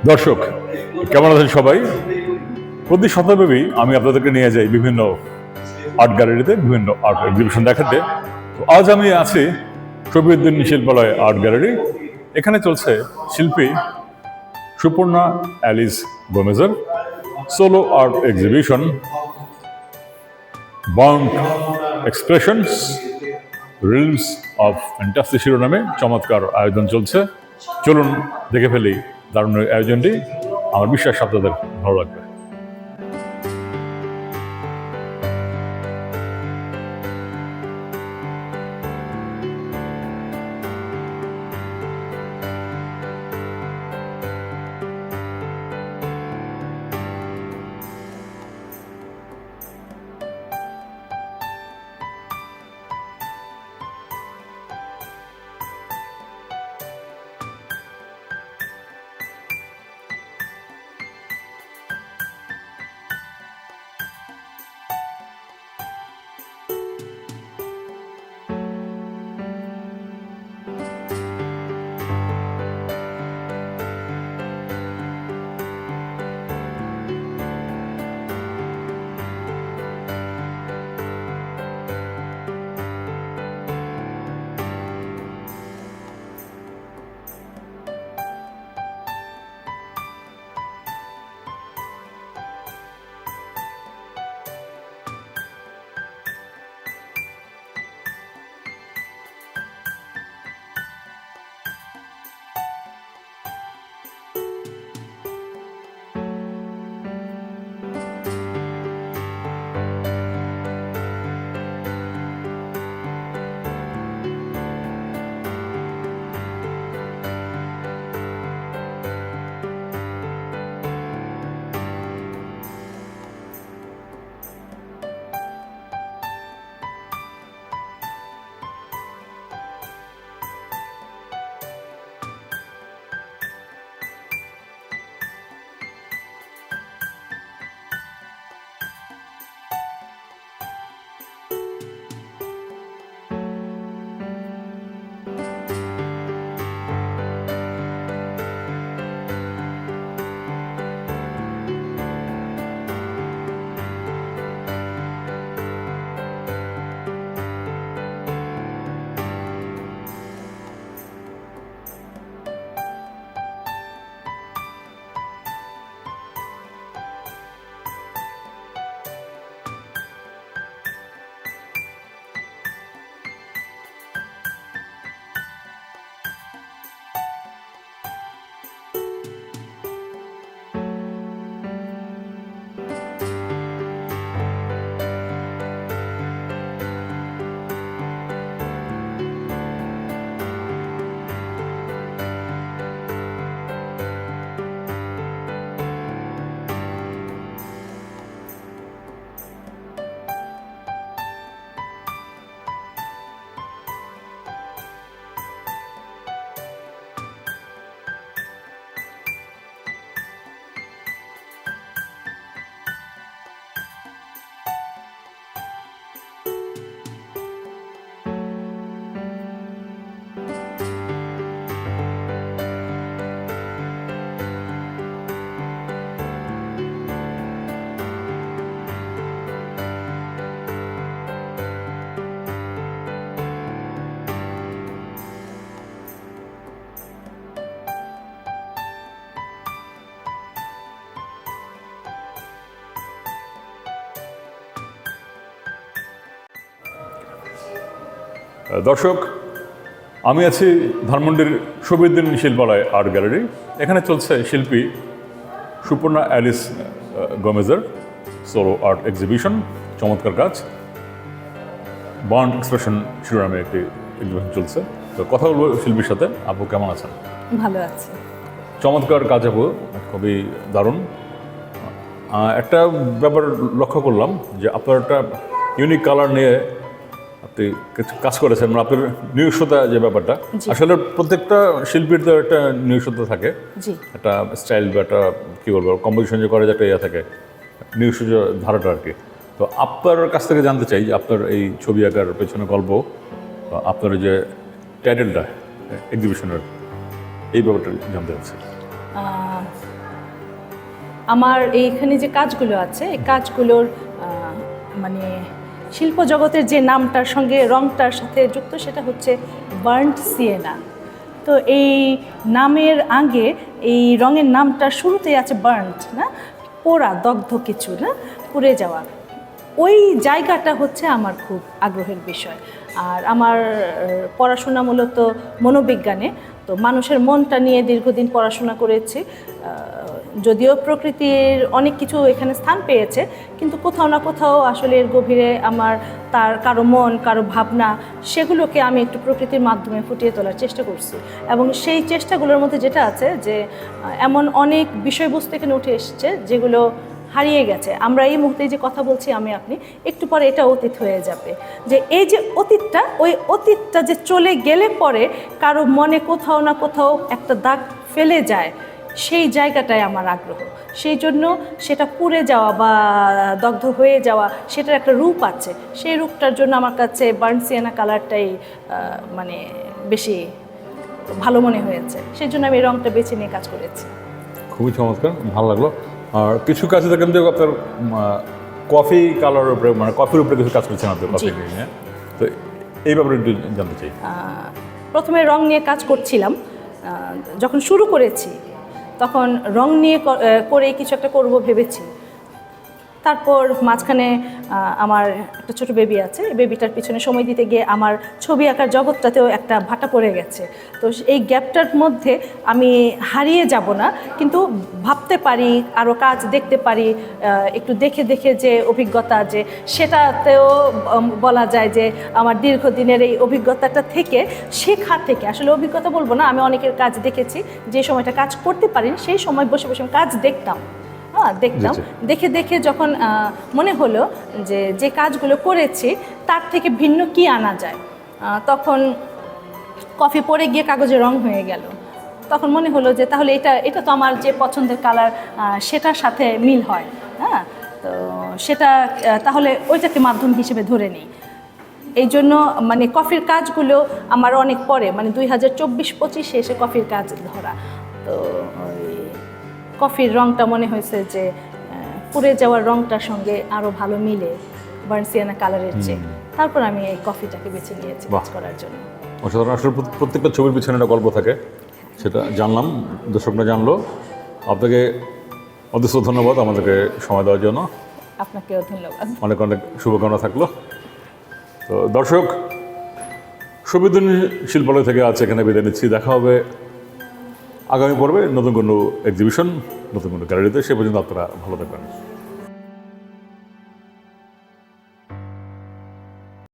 দর্শক কেমন আছেন সবাই? প্রতি সপ্তাহব্যাপী আমি আপনাদেরকে নিয়ে যাই বিভিন্ন আর্ট গ্যালারিতে, বিভিন্ন আর্ট এক্সিবিশন দেখাতে। তো আজ আমি আছি শফিউদ্দিন শিল্পালয় আর্ট গ্যালারি। এখানে চলছে শিল্পী সুপর্ণা অ্যালিস গোমেজের solo art exhibition bound expressions realms of fantasy শিরোনামে চমৎকার আয়োজন চলছে। চলুন দেখে ফেলি দারুণ আয়োজনটি। আমার বিশ্বাস আপনাদের ভালো লাগবে। দর্শক, আমি আছি ধানমন্ডির শফিউদ্দিন শিল্পালয় আর্ট গ্যালারি। এখানে চলছে শিল্পী সুপর্ণা অ্যালিস গোমেজের সোলো আর্ট এক্সিবিশন। চমৎকার কাজ, বাউন্ড এক্সপ্রেশন শিরোনামে একটি এক্সিবিশন চলছে। তো কথা বলবো শিল্পীর সাথে। আপু কেমন আছেন? ভালো আছে। চমৎকার কাজ আপু, খুবই দারুণ। একটা ব্যাপার লক্ষ্য করলাম যে আপনার একটা ইউনিক কালার নিয়ে আপনি কাজ করেছেন, মানে আপনার নিজস্বতা যে ব্যাপারটা, আসলে প্রত্যেকটা শিল্পীর তো একটা নিজস্বতা থাকে, একটা স্টাইল বা একটা কী বলবো কম্পোজিশন যে করে যে একটা ইয়ে থাকে, নিজস্ব যে ধারাটা আর কি। তো আপনার কাছ থেকে জানতে চাই যে আপনার এই ছবি আঁকার পেছনে গল্প, আপনার যে টাইটেলটা এক্সিবিশনের, এই ব্যাপারটা জানতে চাচ্ছি। আমার এইখানে যে কাজগুলো আছে এই কাজগুলোর মানে শিল্প জগতের যে নামটার সঙ্গে রংটার সাথে যুক্ত সেটা হচ্ছে বার্ন্ট সিয়েনা। তো এই নামের আগে এই রঙের নামটা শুরুতেই আছে বার্ন্ট, না, পোড়া, দগ্ধ কিছু, না, পুড়ে যাওয়া। ওই জায়গাটা হচ্ছে আমার খুব আগ্রহের বিষয়। আর আমার পড়াশোনা মূলত মনোবিজ্ঞানে, তো মানুষের মনটা নিয়ে দীর্ঘদিন পড়াশোনা করেছি। যদিও প্রকৃতির অনেক কিছু এখানে স্থান পেয়েছে, কিন্তু কোথাও না কোথাও আসলে এর গভীরে আমার তার কারো মন, কারো ভাবনা, সেগুলোকে আমি একটু প্রকৃতির মাধ্যমে ফুটিয়ে তোলার চেষ্টা করছি। এবং সেই চেষ্টাগুলোর মধ্যে যেটা আছে যে এমন অনেক বিষয়বস্তু এখানে উঠে এসছে যেগুলো হারিয়ে গেছে। আমরা এই মুহূর্তে যে কথা বলছি আমি আপনি, একটু পরে এটা অতীত হয়ে যাবে। যে এই যে অতীতটা, ওই অতীতটা যে চলে গেলে পরে কারো মনে কোথাও না কোথাও একটা দাগ ফেলে যায়, সেই জায়গাটায় আমার আগ্রহ। সেই জন্য সেটা পুড়ে যাওয়া বা দগ্ধ হয়ে যাওয়া, সেটার একটা রূপ আছে। সেই রূপটার জন্য আমার কাছে বার্ন সিয়েনা কালারটাই মানে বেশি ভালো মনে হয়েছে। সেই জন্য আমি এই রঙটা বেছে নিয়ে কাজ করেছি। খুবই চমৎকার, ভালো লাগলো। আর কিছু কাজে দেখেন যে আপনার কফি কালারের উপরে, মানে কফির উপরে কিছু কাজ করছেন আপনার কফি নিয়ে, তো এই ব্যাপারে একটু জানতে চাই। প্রথমে রং নিয়ে কাজ করছিলাম, যখন শুরু করেছি তখন রং নিয়ে করে কিছু একটা করব ভেবেছি। তারপর মাঝখানে আমার একটা ছোট বেবি আছে, বেবিটার পিছনে সময় দিতে গিয়ে আমার ছবি আঁকার জগৎটাতেও একটা ভাটা পড়ে গেছে। তো এই গ্যাপটার মধ্যে আমি হারিয়ে যাব না, কিন্তু ভাবতে পারি, আরও কাজ দেখতে পারি, একটু দেখে দেখে যে অভিজ্ঞতা, যে সেটাতেও বলা যায় যে আমার দীর্ঘদিনের এই অভিজ্ঞতাটা থেকে, শেখা থেকে, আসলে অভিজ্ঞতা বলবো না, আমি অনেকের কাজ দেখেছি, যে সময়টা কাজ করতে পারিনি সেই সময় বসে বসে কাজ দেখতাম, দেখতাম, দেখে দেখে যখন মনে হলো যে যে কাজগুলো করেছি তার থেকে ভিন্ন কি আনা যায়, তখন কফি পরে গিয়ে কাগজে রং হয়ে গেল। তখন মনে হলো যে তাহলে এটা তো আমার যে পছন্দের কালার সেটার সাথে মিল হয়, হ্যাঁ, তো সেটা তাহলে ওইটাকে মাধ্যম হিসেবে ধরে নিই। এই জন্য মানে কফির কাজগুলো আমার অনেক পরে, মানে 2024-25 এসে কফির কাজ ধরা। তো কফির রঙটা মনে হয়েছে যে পুড়ে যাওয়ার রঙটার সঙ্গে আরও ভালো মিলে বার্ন সিয়েনা কালারের চেয়ে। তারপর আমি এই কফিটাকে বেছে নিয়েছি কাজ করার জন্য। অসাধারণ। আসলে প্রত্যেকটা ছবির পিছনে একটা গল্প থাকে, সেটা জানলাম, দর্শকরা জানলো। আপনাকে অদৃশ্য ধন্যবাদ আমাদেরকে সময় দেওয়ার জন্য। আপনাকেও ধন্যবাদ, অনেক অনেক শুভকামনা থাকলো। তো দর্শক, সুবিধানী শিল্পালয় থেকে আছে এখানে বিদায় নিচ্ছি। দেখা হবে আগামী পর্বে নতুন কোনো এক্সিবিশন, নতুন কোনো গ্যালারিতে। সে পর্যন্ত আপনারা ভালো থাকবেন।